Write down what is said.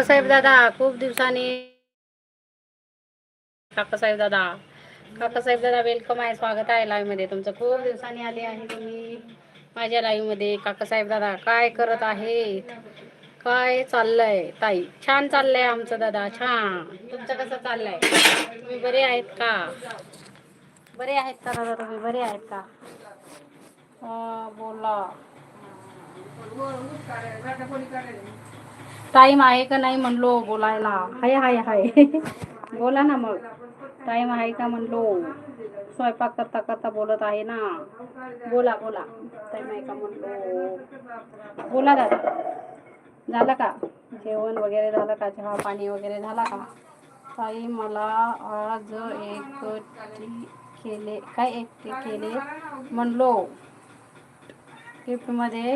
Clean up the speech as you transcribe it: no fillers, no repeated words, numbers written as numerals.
काकासाहेब दादा खूप दिवसांनी. काकासाहेब दादा, काकासाहेब दादा वेलकम आहे, स्वागत आहे लाईव्ह मध्ये तुमचं. खूप दिवसांनी आले आहे तुम्ही माझ्या लाईव्ह मध्ये. काकासाहेब दादा काय करत आहेत, काय चाललंय ताई? छान चाललंय आमचं दादा, छान. तुमचं कसं चाललंय? तुम्ही बरे आहेत का? बरे आहेत का दादा? तुम्ही बरे आहेत का? बोला. टाइम आहे का नाही म्हणलो बोलायला? हाय हाय हाय बोला ना मग. टाइम आहे का म्हणलो? स्वयंपाक करता करता बोलत आहे ना. बोला बोला. टाइम आहे का म्हणलो? बोला दादा. झालं का जेवण वगैरे? झालं का? चहा पाणी वगैरे झाला का? ताई मला आज एकटी केले म्हणलो गिफ्टमध्ये